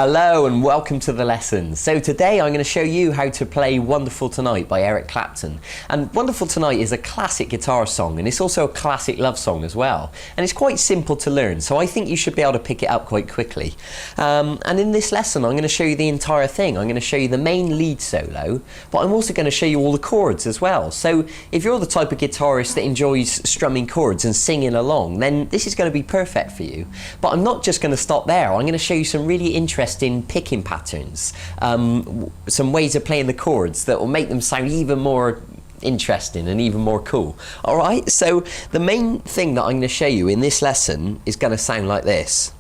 Hello and welcome to the lesson. So today I'm going to show you how to play Wonderful Tonight by Eric Clapton. And Wonderful Tonight is a classic guitar song, and it's also a classic love song as well. And it's quite simple to learn, so I think you should be able to pick it up quite quickly. And in this lesson I'm going to show you the entire thing. I'm going to show you the main lead solo, but I'm also going to show you all the chords as well. So if you're the type of guitarist that enjoys strumming chords and singing along, then this is going to be perfect for you. But I'm not just going to stop there. I'm going to show you some really interesting picking patterns, some ways of playing the chords that will make them sound even more interesting and even more cool. Alright, so the main thing that I'm going to show you in this lesson is going to sound like this.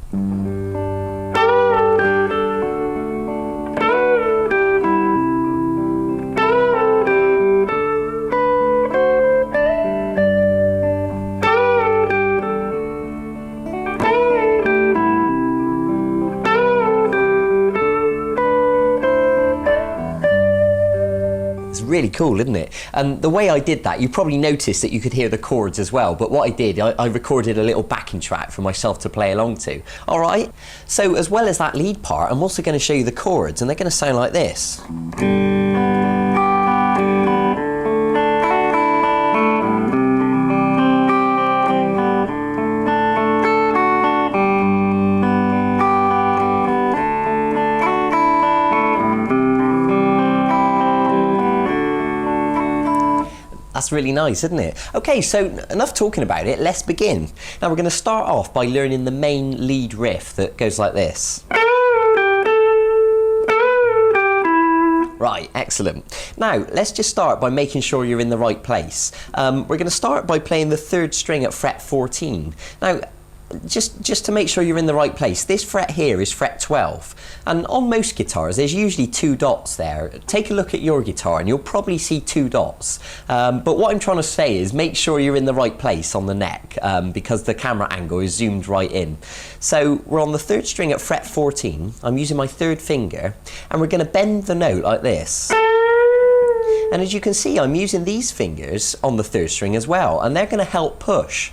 Really cool, isn't it? And the way I did that, you probably noticed that you could hear the chords as well, but what I did, I recorded a little backing track for myself to play along to. Alright, so as well as that lead part, I'm also going to show you the chords, and they're going to sound like this. That's really nice, isn't it? Okay, so enough talking about it, let's begin. Now we're going to start off by learning the main lead riff that goes like this. Right, excellent. Now, let's just start by making sure you're in the right place. We're going to start by playing the 3rd string at fret 14. Now, just to make sure you're in the right place, this fret here is fret 12, and on most guitars there's usually 2 dots there. Take a look at your guitar and you'll probably see 2 dots, but what I'm trying to say is make sure you're in the right place on the neck, because the camera angle is zoomed right in. So we're on the 3rd string at fret 14, I'm using my 3rd finger, and we're going to bend the note like this. And as you can see, I'm using these fingers on the 3rd string as well, and they're going to help push.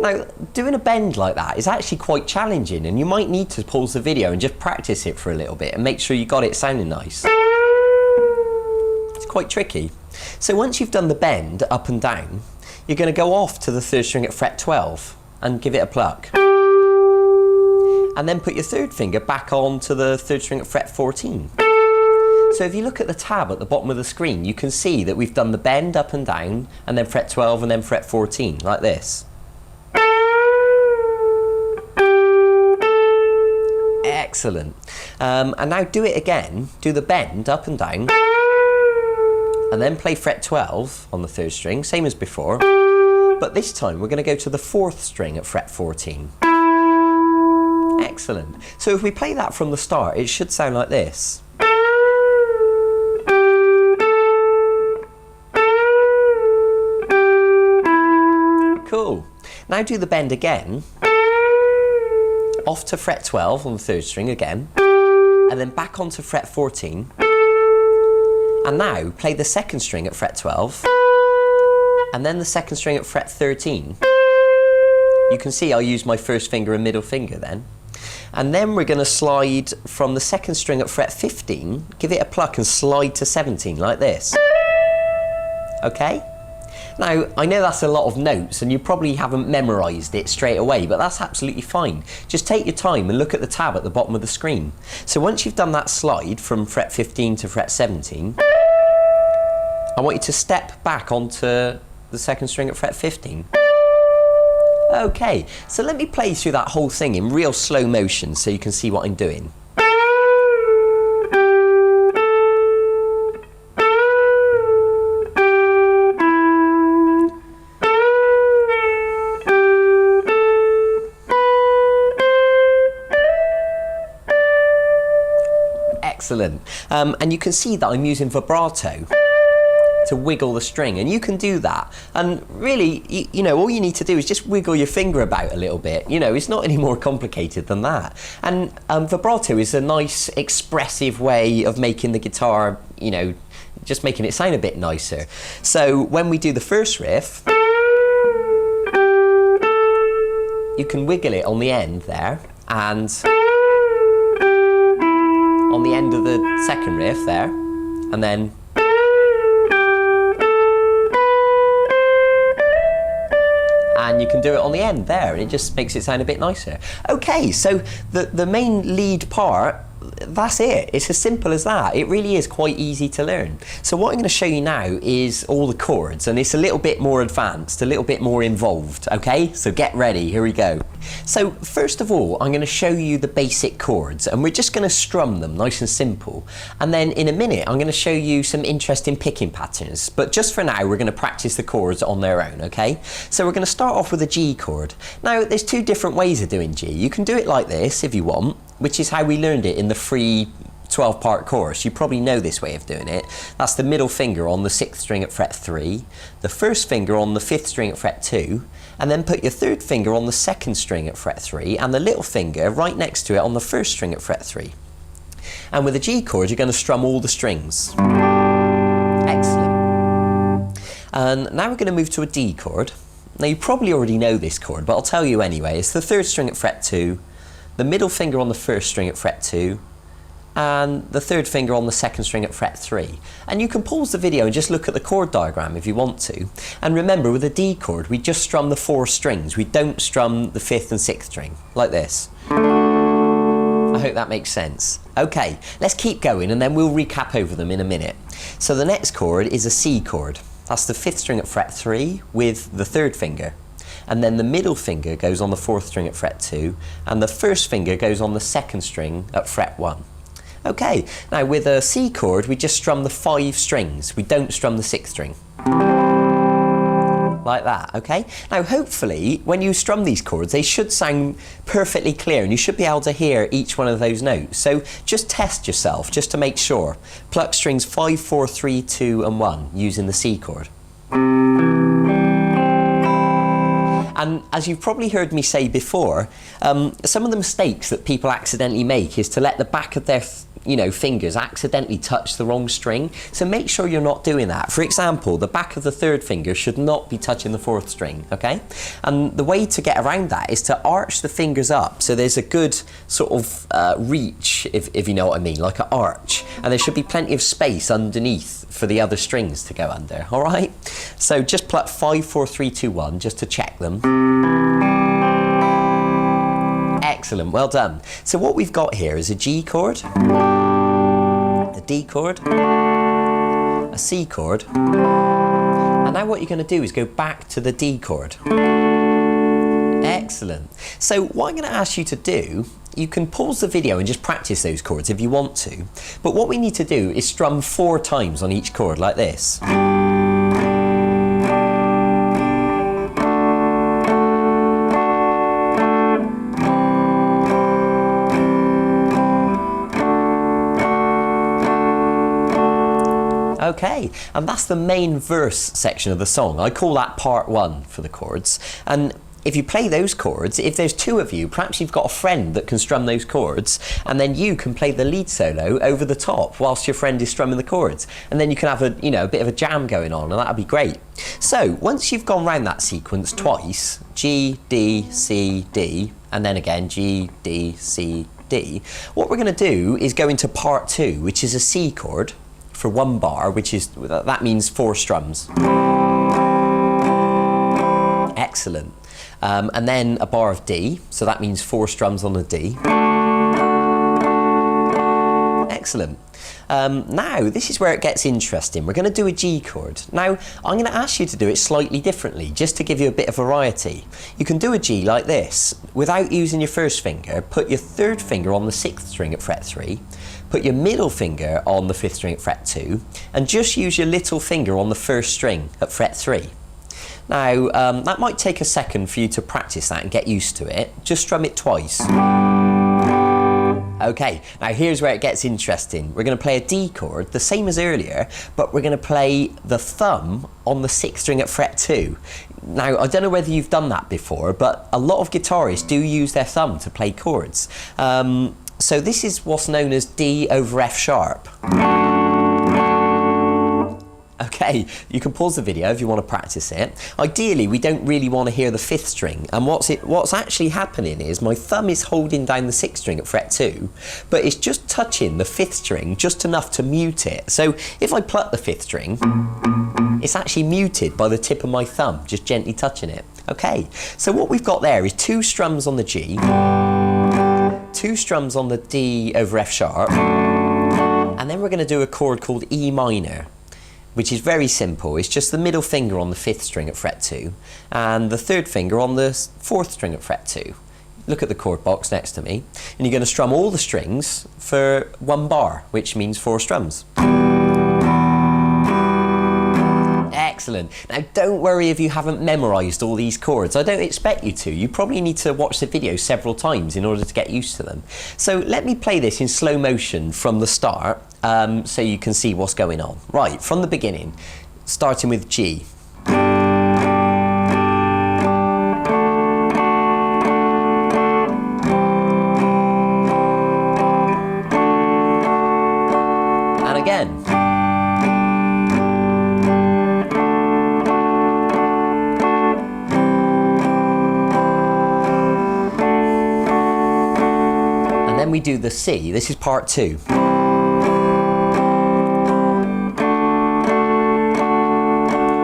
Now, doing a bend like that is actually quite challenging, and you might need to pause the video and just practice it for a little bit and make sure you got it sounding nice. It's quite tricky. So once you've done the bend up and down, you're going to go off to the 3rd string at fret 12 and give it a pluck. And then put your 3rd finger back on to the 3rd string at fret 14. So if you look at the tab at the bottom of the screen, you can see that we've done the bend up and down, and then fret 12 and then fret 14, like this. Excellent. And now do it again. Do the bend up and down, and then play fret 12 on the 3rd string, same as before, but this time we're going to go to the 4th string at fret 14. Excellent. So if we play that from the start, it should sound like this. Cool. Now do the bend again, off to fret 12 on the 3rd string again, and then back onto fret 14, and now play the 2nd string at fret 12, and then the 2nd string at fret 13. You can see I'll use my 1st finger and middle finger then. And then we're going to slide from the 2nd string at fret 15, give it a pluck and slide to 17 like this. Okay? Now, I know that's a lot of notes and you probably haven't memorised it straight away, but that's absolutely fine. Just take your time and look at the tab at the bottom of the screen. So once you've done that slide from fret 15 to fret 17, I want you to step back onto the 2nd string at fret 15. Okay, so let me play through that whole thing in real slow motion so you can see what I'm doing. Excellent. And you can see that I'm using vibrato to wiggle the string, and you can do that. And really, you know, all you need to do is just wiggle your finger about a little bit. You know, it's not any more complicated than that. And vibrato is a nice, expressive way of making the guitar, you know, just making it sound a bit nicer. So when we do the first riff, you can wiggle it on the end there, and the second riff there, and then and you can do it on the end there, and it just makes it sound a bit nicer. Okay, so the main lead part, that's it. It's as simple as that. It really is quite easy to learn. So what I'm going to show you now is all the chords, and it's a little bit more advanced, a little bit more involved, okay? So get ready, here we go. So first of all, I'm going to show you the basic chords, and we're just going to strum them nice and simple. And then in a minute, I'm going to show you some interesting picking patterns. But just for now, we're going to practice the chords on their own, okay? So we're going to start off with a G chord. Now, there's two different ways of doing G. You can do it like this if you want, which is how we learned it in the free 12-part course. You probably know this way of doing it. That's the middle finger on the 6th string at fret 3, the first finger on the 5th string at fret 2, and then put your third finger on the 2nd string at fret 3 and the little finger right next to it on the 1st string at fret 3. And with a G chord, you're going to strum all the strings. Excellent. And now we're going to move to a D chord. Now you probably already know this chord, but I'll tell you anyway. It's the 3rd string at fret 2, the middle finger on the 1st string at fret 2, and the 3rd finger on the 2nd string at fret 3. And you can pause the video and just look at the chord diagram if you want to. And remember, with a D chord, we just strum the 4 strings. We don't strum the 5th and 6th string, like this. I hope that makes sense. Okay, let's keep going and then we'll recap over them in a minute. So the next chord is a C chord. That's the 5th string at fret 3 with the 3rd finger. And then the middle finger goes on the 4th string at fret 2, and the first finger goes on the 2nd string at fret 1. Okay, now with a C chord, we just strum the 5 strings. We don't strum the 6th string. Like that, okay? Now hopefully, when you strum these chords, they should sound perfectly clear, and you should be able to hear each one of those notes. So just test yourself, just to make sure. Pluck strings 5, 4, 3, 2, and 1, using the C chord. And as you've probably heard me say before, some of the mistakes that people accidentally make is to let the back of their fingers accidentally touch the wrong string. So make sure you're not doing that. For example, the back of the 3rd finger should not be touching the 4th string, okay? And the way to get around that is to arch the fingers up so there's a good sort of reach, if you know what I mean, like an arch. And there should be plenty of space underneath for the other strings to go under, all right? So just pluck 5, 4, 3, 2, 1 just to check them. Excellent, well done. So what we've got here is a G chord, a D chord, a C chord, and now what you're going to do is go back to the D chord. Excellent. So what I'm going to ask you to do, you can pause the video and just practice those chords if you want to, but what we need to do is strum 4 times on each chord like this. Okay, and that's the main verse section of the song. I call that part 1 for the chords. And if you play those chords, if there's 2 of you, perhaps you've got a friend that can strum those chords, and then you can play the lead solo over the top whilst your friend is strumming the chords. And then you can have a bit of a jam going on, and that'd be great. So once you've gone round that sequence twice, G, D, C, D, and then again G, D, C, D, what we're going to do is go into part 2, which is a C chord for 1 bar, that means 4 strums. Excellent. And then a bar of D, so that means 4 strums on a D. Excellent. Now, this is where it gets interesting. We're going to do a G chord. Now, I'm going to ask you to do it slightly differently, just to give you a bit of variety. You can do a G like this. Without using your first finger, put your 3rd finger on the 6th string at fret 3, put your middle finger on the 5th string at fret 2, and just use your little finger on the 1st string at fret 3. Now, that might take a second for you to practice that and get used to it. Just strum it twice. Okay, now here's where it gets interesting. We're going to play a D chord, the same as earlier, but we're going to play the thumb on the 6th string at fret 2. Now, I don't know whether you've done that before, but a lot of guitarists do use their thumb to play chords. So this is what's known as D over F sharp. Okay, you can pause the video if you want to practice it. Ideally, we don't really want to hear the 5th string, and what's actually happening is my thumb is holding down the 6th string at fret 2, but it's just touching the 5th string just enough to mute it. So if I pluck the 5th string, it's actually muted by the tip of my thumb, just gently touching it. Okay, so what we've got there is 2 strums on the G, 2 strums on the D over F sharp, and then we're going to do a chord called E minor, which is very simple. It's just the middle finger on the 5th string at fret 2 and the 3rd finger on the 4th string at fret 2. Look at the chord box next to me, and you're going to strum all the strings for 1 bar, which means 4 strums. Excellent. Now don't worry if you haven't memorised all these chords. I don't expect you to. You probably need to watch the video several times in order to get used to them. So let me play this in slow motion from the start so you can see what's going on. Right, from the beginning, starting with G. And again. Then we do the C. This is part 2.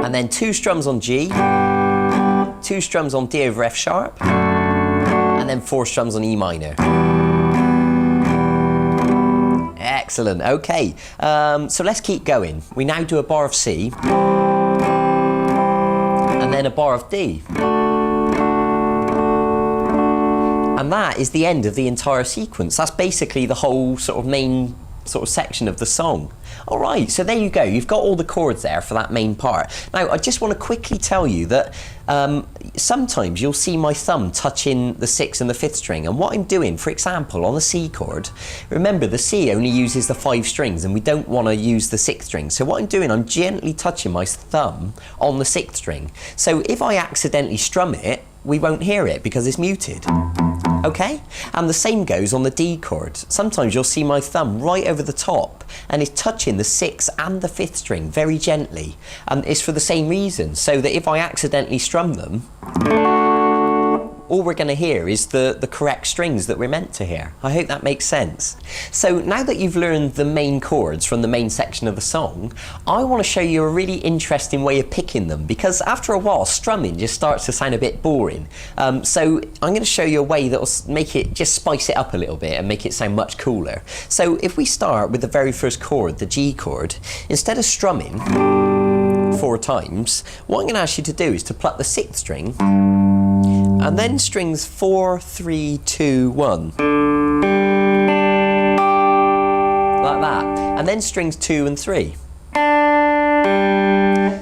And then 2 strums on G, 2 strums on D over F sharp, and then 4 strums on E minor. Excellent, okay. So let's keep going. We now do a bar of C, and then a bar of D. And that is the end of the entire sequence. That's basically the whole sort of main sort of section of the song. All right, so there you go. You've got all the chords there for that main part. Now, I just want to quickly tell you that sometimes you'll see my thumb touching the 6th and the 5th string. And what I'm doing, for example, on the C chord, remember the C only uses the 5 strings and we don't want to use the 6th string. So what I'm doing, I'm gently touching my thumb on the 6th string. So if I accidentally strum it, we won't hear it because it's muted. Okay? And the same goes on the D chord. Sometimes you'll see my thumb right over the top and it's touching the 6th and the 5th string very gently. And it's for the same reason, so that if I accidentally strum them, all we're going to hear is the correct strings that we're meant to hear. I hope that makes sense. So now that you've learned the main chords from the main section of the song, I want to show you a really interesting way of picking them, because after a while strumming just starts to sound a bit boring. So I'm going to show you a way that will make it, just spice it up a little bit and make it sound much cooler. So if we start with the very first chord, the G chord, instead of strumming 4 times, what I'm going to ask you to do is to pluck the 6th string and then strings 4, 3, 2, 1. Like that. And then strings 2 and 3.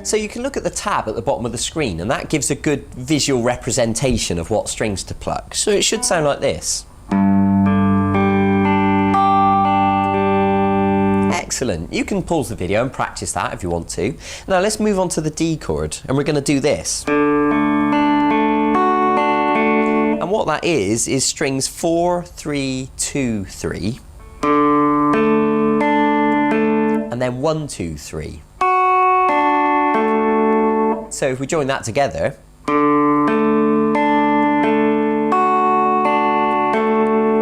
So you can look at the tab at the bottom of the screen and that gives a good visual representation of what strings to pluck. So it should sound like this. Excellent. You can pause the video and practice that if you want to. Now let's move on to the D chord and we're going to do this. And what that is strings 4, 3, 2, 3, and then 1, 2, 3. So if we join that together,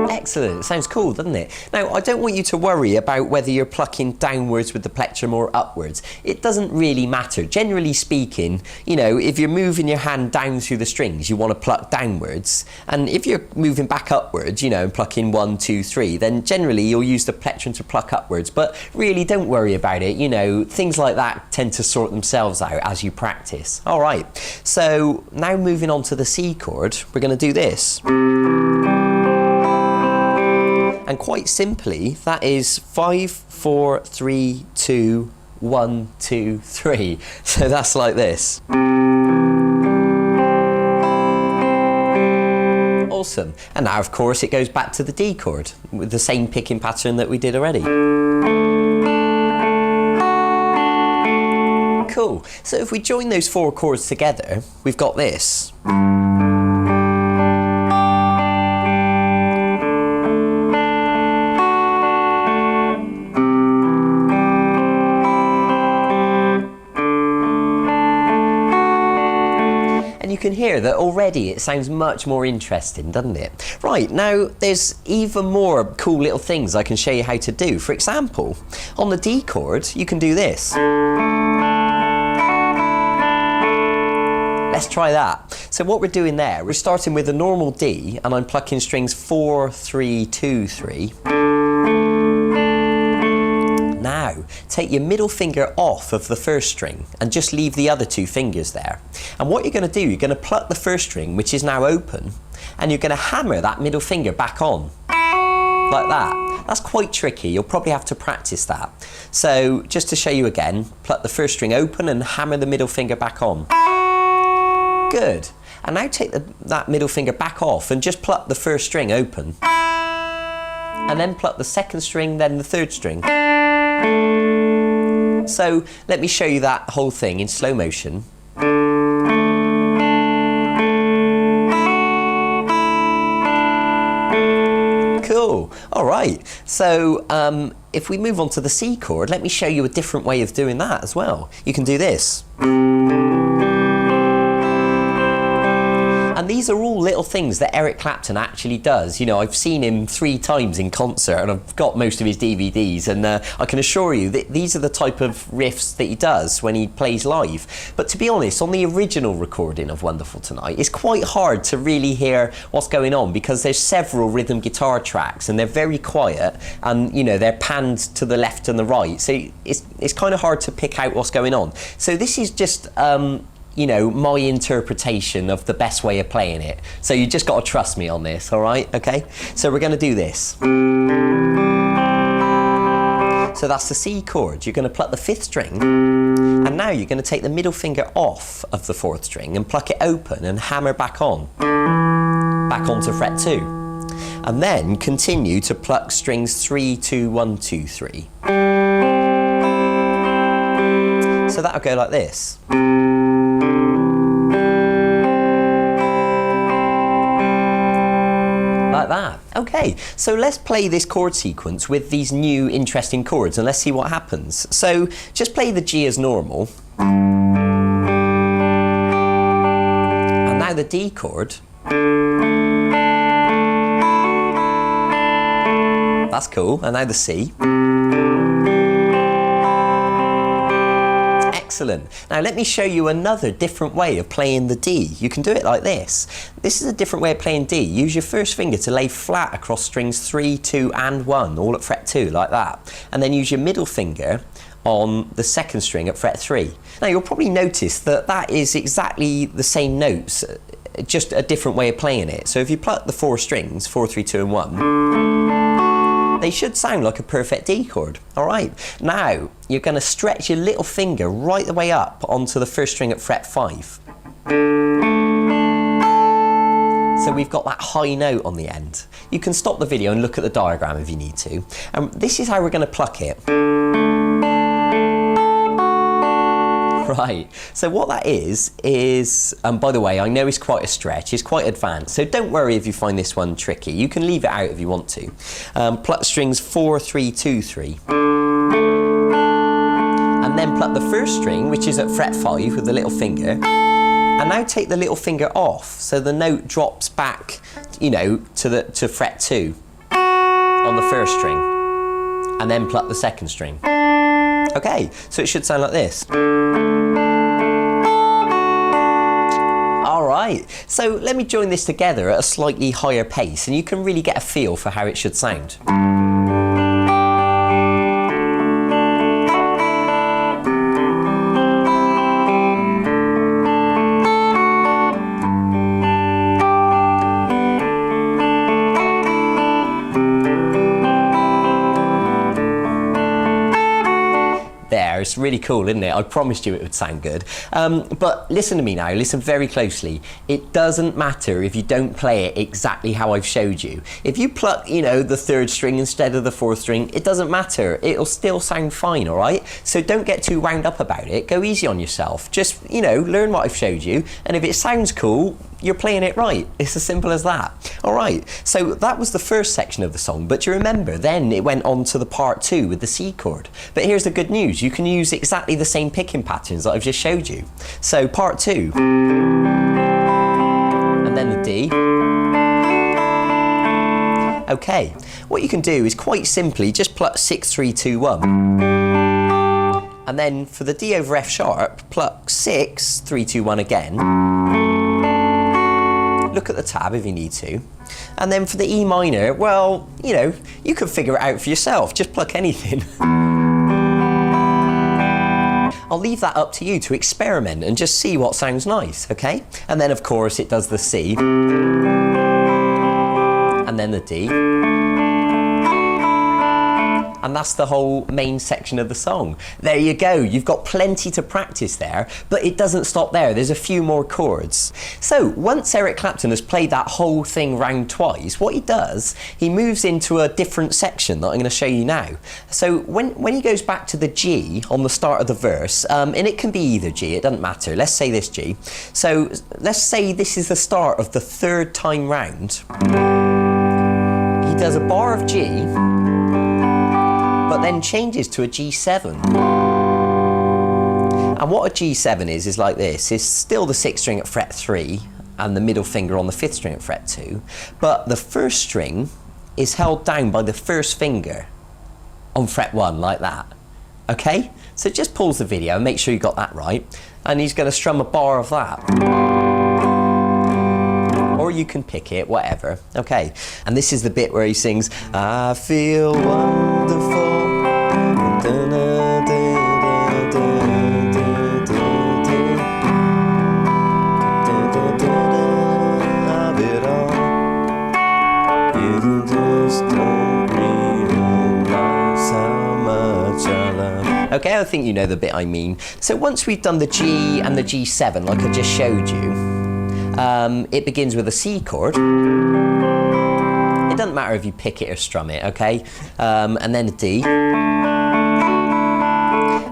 excellent. It sounds cool, doesn't it? Now, I don't want you to worry about whether you're plucking downwards with the plectrum or upwards. It doesn't really matter. Generally speaking, you know, if you're moving your hand down through the strings, you want to pluck downwards. And if you're moving back upwards, you know, and plucking 1, 2, 3, then generally you'll use the plectrum to pluck upwards. But really, don't worry about it. You know, things like that tend to sort themselves out as you practice. All right. So now moving on to the C chord, we're going to do this. And quite simply, that is 5, 4, 3, 2, 1, 2, 3. So that's like this. Awesome. And now, of course, it goes back to the D chord with the same picking pattern that we did already. Cool. So if we join those 4 chords together, we've got this. can hear that already it sounds much more interesting, doesn't it? Right, now there's even more cool little things I can show you how to do. For example, on the D chord, you can do this. Let's try that. So what we're doing there, we're starting with a normal D, and I'm plucking strings 4, 3, 2, 3. Now, take your middle finger off of the first string and just leave the other 2 fingers there. And what you're going to do, you're going to pluck the first string, which is now open, and you're going to hammer that middle finger back on, like that. That's quite tricky, you'll probably have to practice that. So, just to show you again, pluck the first string open and hammer the middle finger back on. Good. And now take that middle finger back off and just pluck the first string open. And then pluck the second string, then the third string. So let me show you that whole thing in slow motion. Cool. All right. So if we move on to the C chord, let me show you a different way of doing that as well. You can do this. And these are all little things that Eric Clapton actually does. You know, I've seen him 3 times in concert and I've got most of his DVDs, and I can assure you that these are the type of riffs that he does when he plays live. But to be honest, on the original recording of Wonderful Tonight, it's quite hard to really hear what's going on because there's several rhythm guitar tracks and they're very quiet, and you know, they're panned to the left and the right. So it's kind of hard to pick out what's going on. So this is just you know, my interpretation of the best way of playing it. So you just got to trust me on this, all right? Okay? So we're going to do this. So that's the C chord. You're going to pluck the 5th string, and now you're going to take the middle finger off of the 4th string and pluck it open and hammer back on, back onto fret 2. And then continue to pluck strings 3, 2, 1, 2, 3. So that'll go like this. Like that. Okay, so let's play this chord sequence with these new interesting chords and let's see what happens. So just play the G as normal. And now the D chord. That's cool. And now the C. Excellent. Now let me show you another different way of playing the D. You can do it like this. This is a different way of playing D. Use your first finger to lay flat across strings 3, 2 and 1, all at fret 2, like that. And then use your middle finger on the second string at fret 3. Now you'll probably notice that that is exactly the same notes, just a different way of playing it. So if you pluck the 4 strings, 4, 3, 2 and 1, they should sound like a perfect D chord. All right, now you're going to stretch your little finger right the way up onto the first string at fret 5. So we've got that high note on the end. You can stop the video and look at the diagram if you need to. And this is how we're going to pluck it. Right, so what that is, by the way, I know it's quite a stretch, it's quite advanced, so don't worry if you find this one tricky. You can leave it out if you want to. Pluck strings 4, 3, 2, 3. And then pluck the first string, which is at fret 5 with the little finger. And now take the little finger off, so the note drops back, you know, to fret 2 on the first string. And then pluck the second string. Okay, so it should sound like this. All right, so let me join this together at a slightly higher pace and you can really get a feel for how it should sound. It's really cool, isn't it? I promised you it would sound good. But listen to me now, listen very closely. It doesn't matter if you don't play it exactly how I've showed you. If you pluck, you know, the 3rd string instead of the 4th string, it doesn't matter. It'll still sound fine, all right? So don't get too wound up about it. Go easy on yourself. Just, you know, learn what I've showed you. And if it sounds cool, you're playing it right. It's as simple as that. All right, so that was the first section of the song, but you remember then it went on to the part 2 with the C chord. But here's the good news, you can use exactly the same picking patterns that I've just showed you. So part 2. and then the D. Okay, what you can do is quite simply just pluck 6, 3, 2, 1. And then for the D over F sharp, pluck 6, 3, 2, 1 again. Look at the tab if you need to. And then for the E minor, well, you know, you can figure it out for yourself. Just pluck anything. I'll leave that up to you to experiment and just see what sounds nice, okay? And then of course it does the C. And then the D. And that's the whole main section of the song. There you go, you've got plenty to practice there, but it doesn't stop there, there's a few more chords. So once Eric Clapton has played that whole thing round twice, what he does, he moves into a different section that I'm going to show you now. So when he goes back to the G on the start of the verse, and it can be either G, it doesn't matter, let's say this G. So let's say this is the start of the third time round. He does a bar of G, but then changes to a G7. And what a G7 is like this. It's still the 6th string at fret 3 and the middle finger on the 5th string at fret 2, but the first string is held down by the first finger on fret 1 like that. Okay? So just pause the video and make sure you got that right, and he's going to strum a bar of that. Or you can pick it, whatever. Okay, and this is the bit where he sings, I feel wonderful. Okay, I think you know the bit I mean. So once we've done the G and the G7, like I just showed you, it begins with a C chord. It doesn't matter if you pick it or strum it, okay? And then a D.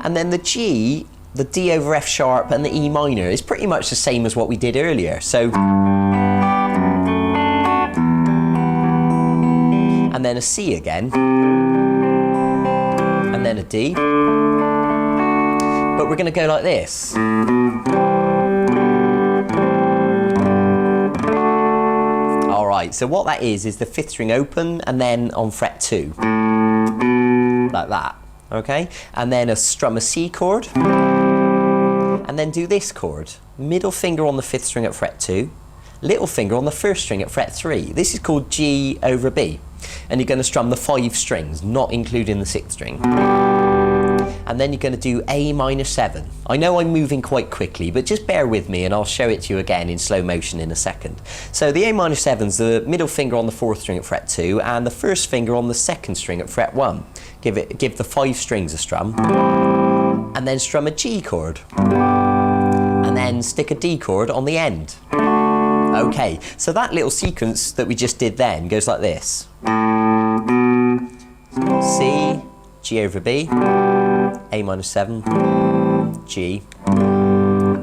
And then the G, the D over F sharp and the E minor is pretty much the same as what we did earlier. So, and then a C again. And then a D. But we're going to go like this. Alright, so what that is the 5th string open and then on fret 2. Like that, okay? And then strum a C chord. And then do this chord. Middle finger on the 5th string at fret 2. Little finger on the 1st string at fret 3. This is called G over B. And you're going to strum the 5 strings, not including the 6th string. And then you're going to do A minor 7. I know I'm moving quite quickly, but just bear with me and I'll show it to you again in slow motion in a second. So the A minor 7's the middle finger on the 4th string at fret 2 and the 1st finger on the 2nd string at fret 1. Give the 5 strings a strum. And then strum a G chord. And then stick a D chord on the end. Okay, so that little sequence that we just did then goes like this. C, G over B, A minor 7, G,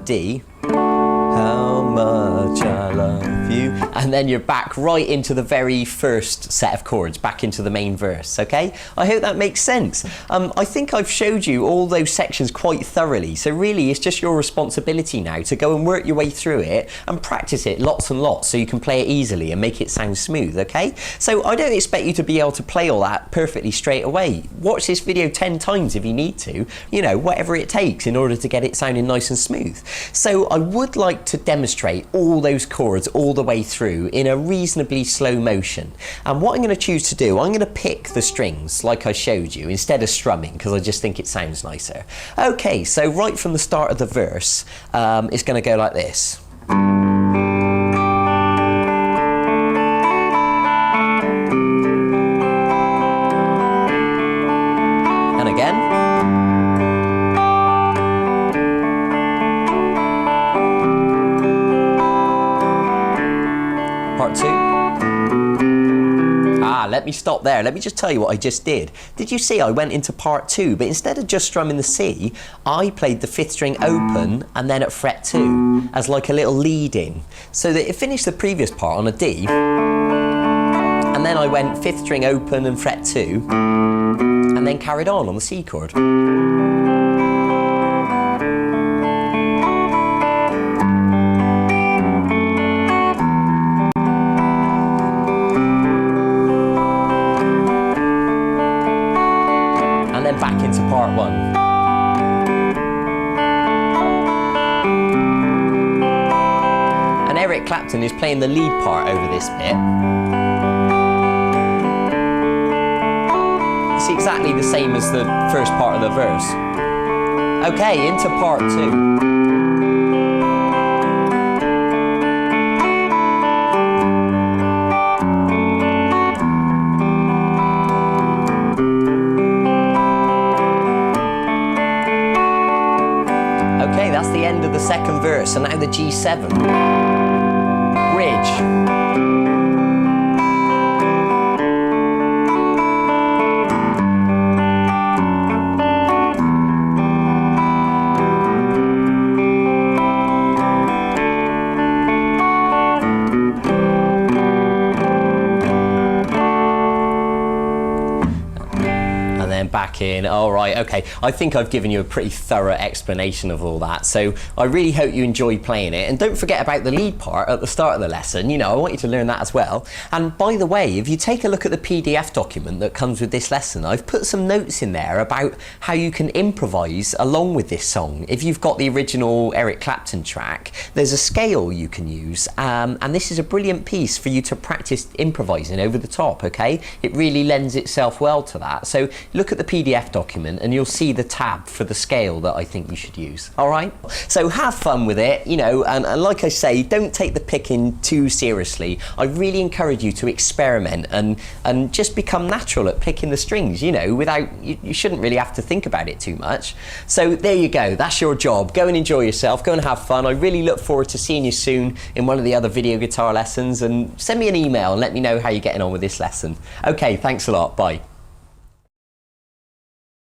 D, how much I love you, and then you're back right into the very first set of chords, back into the main verse, okay? I hope that makes sense. I think I've showed you all those sections quite thoroughly, so really it's just your responsibility now to go and work your way through it and practice it lots and lots so you can play it easily and make it sound smooth, okay? So I don't expect you to be able to play all that perfectly straight away. Watch this video 10 times if you need to, you know, whatever it takes in order to get it sounding nice and smooth. So I would like to demonstrate all those chords all the way through in a reasonably slow motion. And what I'm going to choose to do, I'm going to pick the strings like I showed you instead of strumming because I just think it sounds nicer. Okay, so right from the start of the verse, it's going to go like this. And again. Part 2. Let me stop there. Let me just tell you what I just did. Did you see I went into part 2, but instead of just strumming the C, I played the 5th string open and then at fret 2 as like a little lead in, so that it finished the previous part on a D, and then I went 5th string open and fret 2, and then carried on the C chord. then back into part 1. And Eric Clapton is playing the lead part over this bit. It's exactly the same as the first part of the verse. Okay, into part 2. Okay, that's the end of the second verse, and now the G7. Bridge. Back in. All right, okay. I think I've given you a pretty thorough explanation of all that, so I really hope you enjoy playing it. And don't forget about the lead part at the start of the lesson. You know, I want you to learn that as well. And by the way, if you take a look at the PDF document that comes with this lesson, I've put some notes in there about how you can improvise along with this song. If you've got the original Eric Clapton track, there's a scale you can use, and this is a brilliant piece for you to practice improvising over the top, okay? It really lends itself well to that. So look at the PDF document and you'll see the tab for the scale that I think you should use. All right, so have fun with it, you know, and like I say, don't take the picking too seriously. I really encourage you to experiment and just become natural at picking the strings, you know, without, you shouldn't really have to think about it too much. So there you go, that's your job. Go and enjoy yourself, go and have fun. I really look forward to seeing you soon in one of the other video guitar lessons, and send me an email and let me know how you're getting on with this lesson. Okay, thanks a lot, bye.